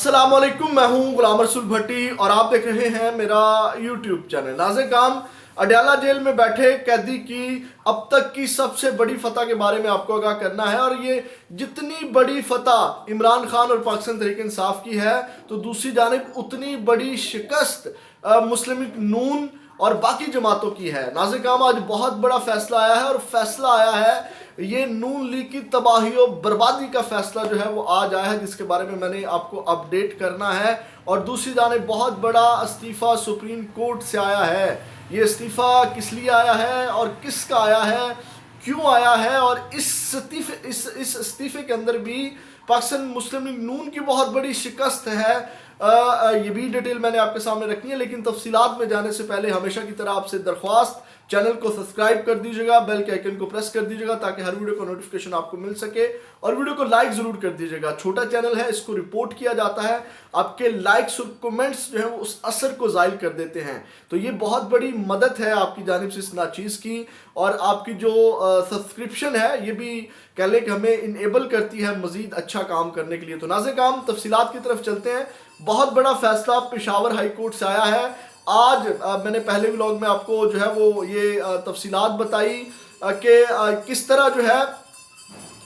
अस्सलाम वालेकुम, मैं हूं गुलाम रसूल भट्टी और आप देख रहे हैं मेरा YouTube channel. Nazir Adiala jail में बैठे कैदी की अब तक की सबसे बड़ी फतह के बारे में आपको आगाह करना है। और ये जितनी बड़ी फतह इमरान खान और पाकिस्तान तहरीक इंसाफ की है, तो दूसरी जानिब उतनी बड़ी शिकस्त मुस्लिम लीग नून और बाकी जमातों की है। नाज़िर आज बहुत बड़ा फैसला आया है और फैसला आया है ये नून लीग की तबाही और बर्बादी का फैसला जो है वो आज आया है, जिसके बारे में मैंने आपको अपडेट करना है। और दूसरी जानिब बहुत बड़ा इस्तीफ़ा सुप्रीम कोर्ट से आया है। ये इस्तीफ़ा किस लिए आया है और किसका आया है, क्यों आया है, और इस इस्तीफ़े के अंदर भी पाकिस्तान मुस्लिम लीग नून की बहुत बड़ी शिकस्त है। ये भी डिटेल मैंने आपके सामने रखनी है, लेकिन तफसीलात में जाने से पहले हमेशा की तरह आपसे दरख्वास्त, चैनल को सब्सक्राइब कर दीजिएगा, बेल के आइकन को प्रेस कर दीजिएगा ताकि हर वीडियो का नोटिफिकेशन आपको मिल सके, और वीडियो को लाइक जरूर कर दीजिएगा। छोटा चैनल है, इसको रिपोर्ट किया जाता है, आपके लाइक्स और कमेंट्स जो है वो उस असर को जाहिर कर देते हैं। तो ये बहुत बड़ी मदद है आपकी जानिब से इस नाचीज की, और आपकी जो सब्सक्रिप्शन है ये भी कह लें कि हमें इनेबल करती है मजीद अच्छा काम करने के लिए। तो नाज़िर तफसीलात की तरफ चलते हैं। बहुत बड़ा फैसला पेशावर हाई कोर्ट से आया है आज। मैंने पहले व्लॉग में आपको जो है वो ये तफसीलात बताई कि किस तरह जो है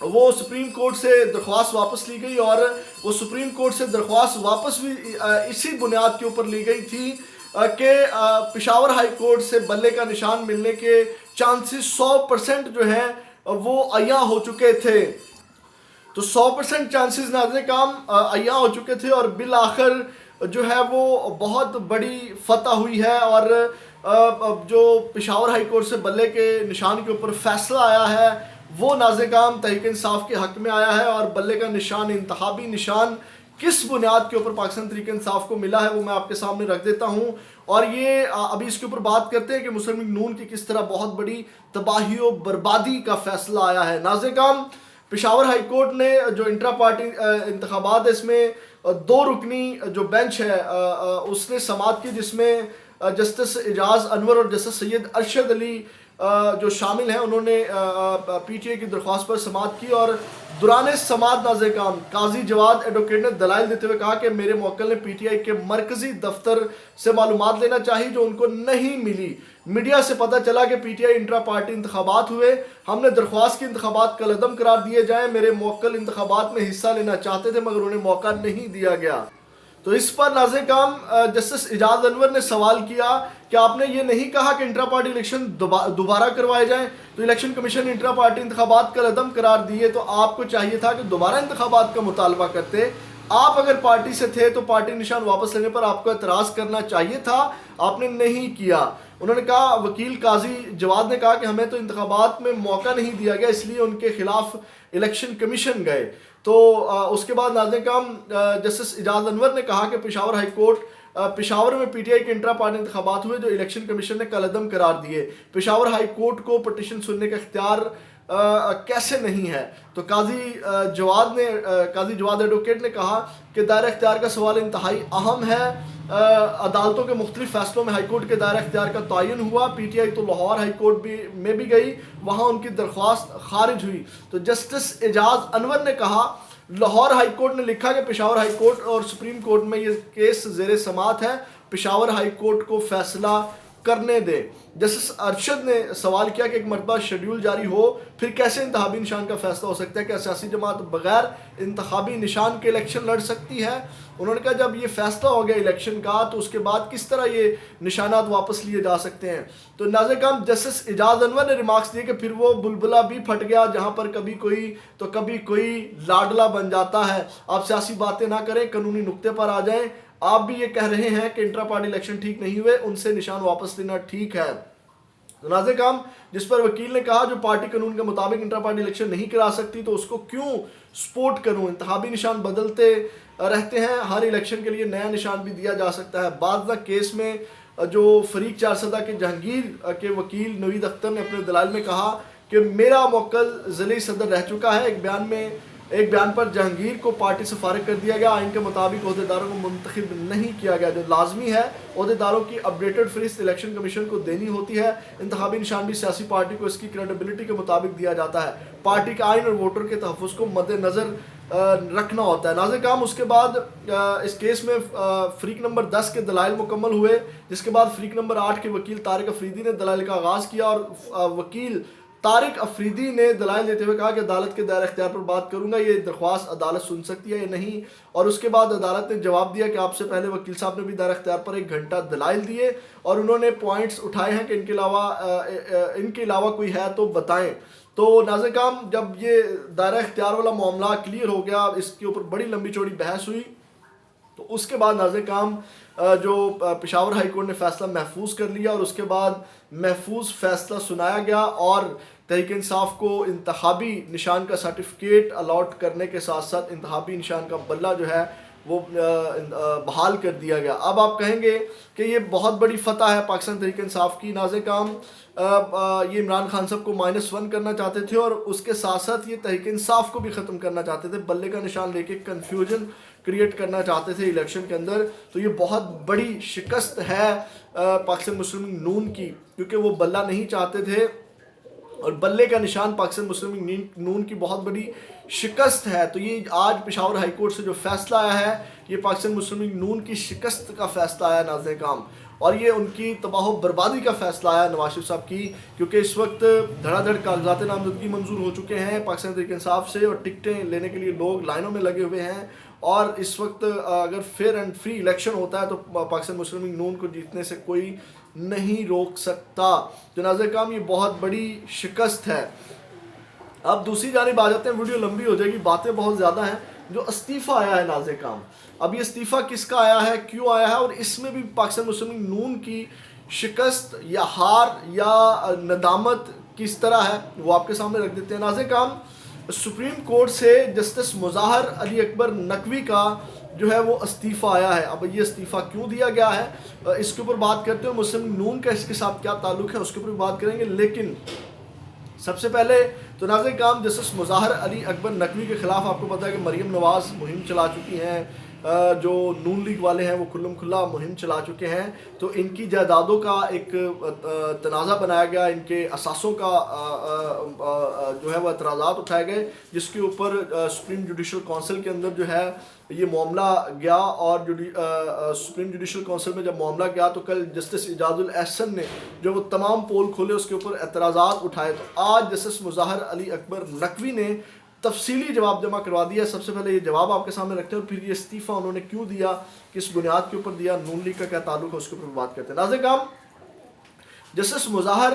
वो सुप्रीम कोर्ट से दरख्वास्त वापस ली गई, और वो सुप्रीम कोर्ट से दरख्वास्त वापस भी इसी बुनियाद के ऊपर ली गई थी कि पेशावर हाई कोर्ट से बल्ले का निशान मिलने के चांसेस 100% जो है वो अय्या हो चुके थे। तो 100% चांसेस नाज़िर अय्या हो चुके थे, और बिल आखिर जो है वो बहुत बड़ी फतह हुई है। और जो पेशावर हाई कोर्ट से बल्ले के निशान के ऊपर फैसला आया है वो नाज़िर तहरीक इंसाफ के हक में आया है। और बल्ले का निशान, इंतखाबी निशान, किस बुनियाद के ऊपर पाकिस्तान तहरीक इंसाफ को मिला है वो मैं आपके सामने रख देता हूँ। और ये अभी इसके ऊपर बात करते हैं कि मुस्लिम लीग नून की किस तरह बहुत बड़ी तबाही और बर्बादी का फैसला आया है। नाज़िर पेशावर हाई कोर्ट ने जो इंट्रा पार्टी इंतखाबात है, इसमें 2 रुकनी जो बेंच है उसने समाअत की, जिसमें जस्टिस एजाज अनवर और जस्टिस सैयद अरशद अली जो शामिल हैं, उन्होंने पीटीआई की दरख्वास्त पर समाअत की। और दौरान समाअत नाज़िर काजी जवाद एडवोकेट ने दलाइल देते हुए कहा कि मेरे मुवक्किल ने पीटीआई के मरकजी दफ्तर से मालूमात लेना चाहिए जो उनको नहीं मिली। मीडिया से पता चला कि पीटीआई इंट्रा पार्टी इंतखाबात हुए, हमने दरख्वास्त की इंतखाबात कलअदम करार दिए जाएं। मेरे मुवक्किल इंतखाबात में हिस्सा लेना चाहते थे मगर उन्हें मौका नहीं दिया गया। तो इस पर नाज़िर जस्टिस एजाज अनवर ने सवाल किया कि आपने ये नहीं कहा कि इंट्रा पार्टी इलेक्शन दोबारा करवाए जाएं। तो इलेक्शन कमीशन ने इंट्रा पार्टी इंतखाबात कलअदम करार दिए, तो आपको चाहिए था कि दोबारा इंतखाबात का मुतालबा करते। आप अगर पार्टी से थे तो पार्टी निशान वापस लेने पर आपको एतराज़ करना चाहिए था, आपने नहीं किया। उन्होंने कहा, वकील काजी जवाद ने कहा कि हमें तो इंतखाबात में मौका नहीं दिया गया, इसलिए उनके खिलाफ इलेक्शन कमीशन गए। तो उसके बाद नाज़िर जस्टिस एजाज अनवर ने कहा कि पेशावर हाई कोर्ट पेशावर में पीटीआई के इंट्रा पार्टी इंतखाबात हुए जो इलेक्शन कमीशन ने कलअदम करार दिए। पेशावर हाई कोर्ट को पटिशन सुनने का इख्तियार कैसे नहीं है। तो काजी जवाद एडवोकेट ने कहा कि दायरा इख्तियार का सवाल इंतहाई अहम है। अदालतों के मुख्तलिफ फैसलों में हाई कोर्ट के दायरा इख्तियार का तयन हुआ। पीटीआई तो लाहौर हाई कोर्ट में भी गई, वहाँ उनकी दरख्वास्त खारिज हुई। तो जस्टिस एजाज अनवर ने कहा, लाहौर हाई कोर्ट ने लिखा कि पेशावर हाई कोर्ट और सुप्रीम कोर्ट में ये केस ज़ेरे समाअत है, पेशावर हाई कोर्ट को फैसला करने दे। जस्टिस अरशद ने सवाल किया कि एक मरतबा शेड्यूल जारी हो फिर कैसे इंतखाबी निशान का फैसला हो सकता है, क्या सियासी जमात बगैर इंतखाबी निशान के इलेक्शन लड़ सकती है। उन्होंने कहा जब ये फैसला हो गया इलेक्शन का तो उसके बाद किस तरह ये निशानात वापस लिए जा सकते हैं। तो नाज़िर जस्टिस एजाज अनवर ने रिमार्क्स दिए कि फिर वो बुलबुला भी फट गया जहाँ पर कभी कोई तो कभी कोई लाडला बन जाता है। आप सियासी बातें ना करें, कानूनी नुक्ते पर आ जाएं। आप भी ये कह रहे हैं कि इंट्रा पार्टी इलेक्शन ठीक नहीं हुए, उनसे निशान वापस लेना ठीक है। तो नाज़िर जिस पर वकील ने कहा जो पार्टी कानून के मुताबिक इंट्रा पार्टी इलेक्शन नहीं करा सकती तो उसको क्यों सपोर्ट करूं। इंतखाबी निशान बदलते रहते हैं, हर इलेक्शन के लिए नया निशान भी दिया जा सकता है। बाद केस में जो फरीक चारसदा के जहांगीर के वकील नवीद अख्तर ने अपने दलाल में कहा कि मेरा मुवक्किल ज़िले सदर रह चुका है। एक बयान पर जहांगीर को पार्टी से फारिग कर दिया गया। आइन के मुताबिक अहदेदारों को मुंतखब नहीं किया गया, जो लाजमी है अहदेदारों की अपडेटेड फहरिस्त इलेक्शन कमीशन को देनी होती है। इंतखाबी निशान भी सियासी पार्टी को इसकी क्रेडिबिलिटी के मुताबिक दिया जाता है। पार्टी के आइन और वोटर के तहफ़्फ़ुज़ को मद्देनज़र रखना होता है। नाज़िर काम उसके बाद इस केस में फ़रीक नंबर 10 के दलाइल मुकम्मल हुए, जिसके बाद फ़रीक नंबर 8 के वकील तारिक अफरीदी ने दलाइल का आगाज़ किया और वकील तारिक अफरीदी ने दलाइल देते हुए कहा कि अदालत के दायरे इख्तियार पर बात करूंगा, ये दरख्वास्त अदालत सुन सकती है या नहीं। और उसके बाद अदालत ने जवाब दिया कि आपसे पहले वकील साहब ने भी दायरे इख्तियार पर 1 घंटा दलाइल दिए और उन्होंने पॉइंट्स उठाए हैं कि इनके अलावा कोई है तो बताएं। तो नाज़िर काम जब ये दायरा इख्तियार वाला मामला क्लियर हो गया, इसके ऊपर बड़ी लंबी चौड़ी बहस हुई, तो उसके बाद नाज़िर काम जो पेशावर हाई कोर्ट ने फ़ैसला महफूज कर लिया और उसके बाद महफूज फ़ैसला सुनाया गया और तहरीक इंसाफ को इंतखाबी निशान का सर्टिफिकेट अलॉट करने के साथ साथ इंतखाबी निशान का बल्ला जो है वो बहाल कर दिया गया। अब आप कहेंगे कि ये बहुत बड़ी फतह है पाकिस्तान तहरीक इंसाफ की। नाज़िर काम ये इमरान खान साहब को -1 करना चाहते थे और उसके साथ साथ ये तहरीक इंसाफ को भी ख़त्म करना चाहते थे, बल्ले का निशान लेके कन्फ्यूजन क्रिएट करना चाहते थे इलेक्शन के अंदर। तो ये बहुत बड़ी शिकस्त है पाकिस्तान मुस्लिम लीग नून की, क्योंकि वो बल्ला नहीं चाहते थे और बल्ले का निशान पाकिस्तान मुस्लिम लीग नून की बहुत बड़ी शिकस्त है। तो ये आज पेशावर हाई कोर्ट से जो फैसला आया है, ये पाकिस्तान मुस्लिम लीग नून की शिकस्त का फैसला आया नाज़िर काम, और ये उनकी तबाह बर्बादी का फैसला आया नवाज शरीफ साहब की, क्योंकि इस वक्त धड़ाधड़ कागजात नामजदगी मंजूर हो चुके हैं पाकिस्तान तहरीक इंसाफ से और टिकटें लेने के लिए लोग लाइनों में लगे हुए हैं। और इस वक्त अगर फेयर एंड फ्री इलेक्शन होता है तो पाकिस्तान मुस्लिम लीग नून को जीतने से कोई नहीं रोक सकता। तो नाज़िर काम ये बहुत बड़ी शिकस्त है। अब दूसरी जानिब आ जाते हैं, वीडियो लंबी हो जाएगी, बातें बहुत ज़्यादा हैं। जो इस्तीफ़ा आया है नाज़िर काम, अब ये इस्तीफ़ा किसका आया है, क्यों आया है, और इसमें भी पाकिस्तान मुस्लिम लीग नून की शिकस्त या हार या नदामत किस तरह है वो आपके सामने रख देते हैं। नाज़िर काम सुप्रीम कोर्ट से जस्टिस मुज़ाहर अली अकबर नकवी का जो है वो इस्तीफ़ा आया है। अब ये इस्तीफ़ा क्यों दिया गया है इसके ऊपर बात करते हैं, मुस्लिम लीग नून का इसके साथ क्या ताल्लुक़ है उसके ऊपर बात करेंगे। लेकिन सबसे पहले तो नाज़िर काम जस्टिस मुज़ाहर अली अकबर नकवी के ख़िलाफ़ आपको पता है कि मरीम नवाज़ मुहिम चला चुकी हैं, जो नून लीग वाले हैं वो खुल्लम खुल्ला मुहिम चला चुके हैं। तो इनकी जायदादों का एक तनाज़ा बनाया गया, इनके असासों का जो है वो एतराज़ात उठाए गए, जिसके ऊपर सुप्रीम जुडिशल काउंसिल के अंदर जो है ये मामला गया। और सुप्रीम जुडिशल काउंसिल में जब मामला गया तो कल जस्टिस इजाजुल एहसन ने जो वो तमाम पोल खोले उसके ऊपर एतराज़ात उठाए। तो आज जस्टिस मुज़ाहर अली अकबर नकवी ने तफसीली जवाब जमा करवा दिया। सबसे पहले ये जवाब आपके सामने रखते हैं और फिर ये इस्तीफ़ा उन्होंने क्यों दिया, किस बुनियाद के ऊपर दिया, नून लीग का क्या ताल्लुक है उसके ऊपर बात करते हैं। नाज़िर काम जस्टिस मुज़ाहर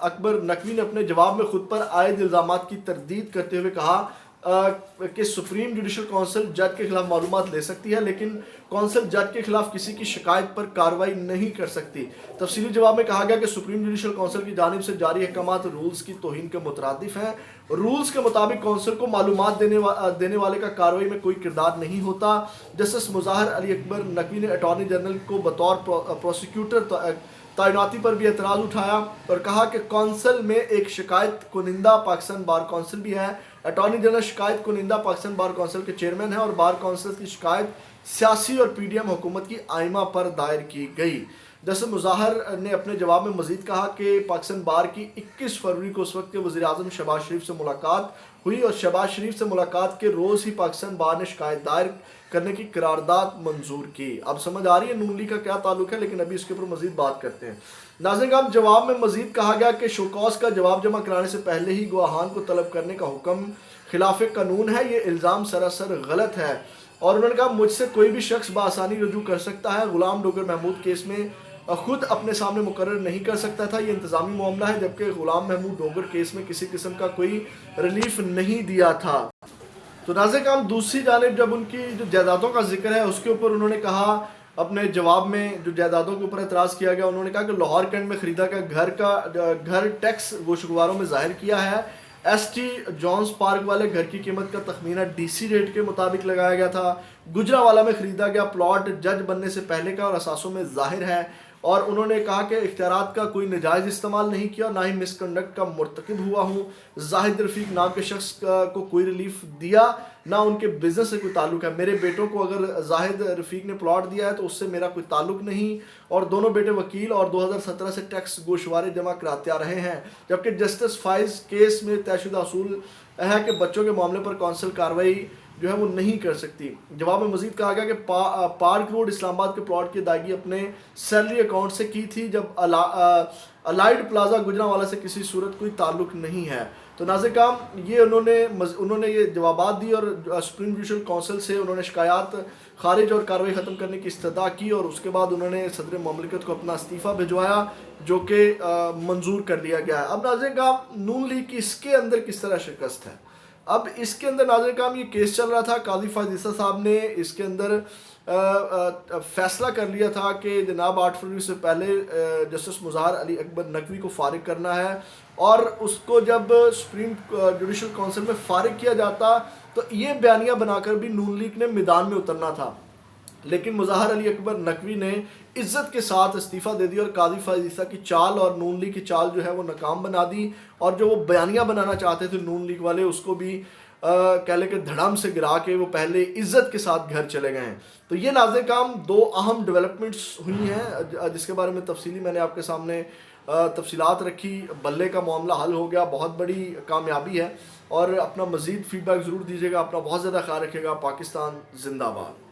अकबर नकवी ने अपने जवाब में खुद पर आयद इल्ज़ामात की तरदीद करते हुए कहा कि सुप्रीम जुडिशल काउंसिल जज के खिलाफ मालूमात ले सकती है, लेकिन काउंसिल जज के खिलाफ किसी की शिकायत पर कार्रवाई नहीं कर सकती। तफसीली जवाब में कहा गया कि सुप्रीम जुडिशल काउंसिल की जानिब से जारी अहकामात रूल्स की तौहीन के मुतरादिफ हैं। रूल्स के मुताबिक काउंसिल को मालूमात देने वाले का कार्रवाई में कोई किरदार नहीं होता। जस्टिस मुज़ाहर अली अकबर नकवी ने अटॉर्नी जनरल को बतौर प्रोसिक्यूटर तैनाती पर भी एतराज़ उठाया और कहा कि काउंसिल में एक शिकायत कुनिंदा पाकिस्तान बार काउंसिल भी है। अटॉर्नी जनरल शिकायत कुनिंदा पाकिस्तान बार काउंसिल के चेयरमैन है और बार काउंसिल की शिकायत सियासी और पीडीएम हुकूमत की आइमा पर दायर की गई। जस्टिस मुज़ाहर ने अपने जवाब में मजीद कहा कि पाकिस्तान बार की 21 फरवरी को उस वक्त के वज़ीर आज़म शहबाज शरीफ से मुलाकात हुई और शहबाज शरीफ से मुलाकात के रोज़ ही पाकिस्तान बार ने शिकायत दायर करने की करारदाद मंजूर की। अब समझ आ रही है नून लीग का क्या ताल्लुक है, लेकिन अभी इसके ऊपर मजीद बात करते हैं। नाज़रीन अब जवाब में मजीद कहा गया कि शोकॉज का जवाब जमा कराने से पहले ही गवाहान को तलब करने का हुक्म खिलाफ कानून है, ये इल्ज़ाम सरासर गलत है। और उन्होंने कहा मुझसे कोई भी शख्स बासानी रजू कर सकता है, गुलाम डोगर महमूद केस में खुद अपने सामने मुकर्रर नहीं कर सकता था, ये इंतज़ामी मामला है, जबकि गुलाम महमूद डोगर केस में किसी किस्म का कोई रिलीफ नहीं दिया था। तो नाज़रीन काम दूसरी जानिब जब उनकी जो जायदादों का जिक्र है उसके ऊपर उन्होंने कहा अपने जवाब में जो जायदादों के ऊपर एतराज़ किया गया, उन्होंने कहा कि लाहौर कैंट में ख़रीदा गया घर टैक्स गोशगवारों में ज़ाहिर किया है। एसटी जॉन्स पार्क वाले घर की कीमत का तखमीना डीसी रेट के मुताबिक लगाया गया था। गुजरावाला में ख़रीदा गया प्लॉट जज बनने से पहले का और असासों में ज़ाहिर है। और उन्होंने कहा कि इख्तियारात का कोई नाजायज़ इस्तेमाल नहीं किया, ना ही मिसकंडक्ट का मुर्तकिब हुआ हूँ। जाहिद रफ़ीक नाम के शख्स को कोई रिलीफ दिया, ना उनके बिज़नेस से कोई ताल्लुक है। मेरे बेटों को अगर जाहिद रफ़ीक ने प्लॉट दिया है तो उससे मेरा कोई ताल्लुक नहीं। और दोनों बेटे वकील और 2017 से टैक्स गोशवारे जमा कराते आ रहे हैं, जबकि जस्टिस फाइज केस में तयशुदा असूल है कि बच्चों के मामले पर कौंसिल कार्रवाई जो है वो नहीं कर सकती। जवाब में मजीद कहा गया कि पार्क रोड इस्लामाबाद के प्लॉट की अदायगी अपने सैलरी अकाउंट से की थी, जब अलाइड प्लाजा गुजरांवाला से किसी सूरत कोई ताल्लुक नहीं है। तो नाज़िर काम ये उन्होंने ये जवाबात दी और सुप्रीम जुडिशल काउंसिल से उन्होंने शिकायत खारिज और कार्रवाई ख़त्म करने की इस्तदा की और उसके बाद उन्होंने सदर ममलिकत को अपना इस्तीफ़ा भिजवाया, जो कि मंजूर कर लिया गया है। अब नाज़िर काम नून लीग की इसके अंदर किस तरह शिकस्त है। अब इसके अंदर नाज़िर काम ये केस चल रहा था, काजी फायद ईसा साहब ने इसके अंदर फैसला कर लिया था कि जनाब 8 फरवरी से पहले जस्टिस मुज़ाहर अली अकबर नकवी को फ़ारिग करना है, और उसको जब सुप्रीम जुडिशल काउंसिल में फ़ारिग किया जाता तो ये बयानिया बनाकर भी नून लीग ने मैदान में उतरना था, लेकिन मुज़ाहर अली अकबर नकवी ने इज्जत के साथ इस्तीफ़ा दे दिया और काजी फायद ईसा की चाल और नून लीग की चाल जो है वो नाकाम बना दी, और जो वो बयानिया बनाना चाहते थे नून लीग वाले उसको भी कह ले कि धड़म से गिरा के वो पहले इज्जत के साथ घर चले गए हैं। तो ये नाज़िर काम दो अहम डेवलपमेंट्स हुई हैं जिसके बारे में तफसीली मैंने आपके सामने तफसीलात रखी। बल्ले का मामला हल हो गया, बहुत बड़ी कामयाबी है, और अपना मज़ीद फीडबैक ज़रूर दीजिएगा। अपना बहुत ज़्यादा ख्याल रखिएगा। पाकिस्तान जिंदाबाद।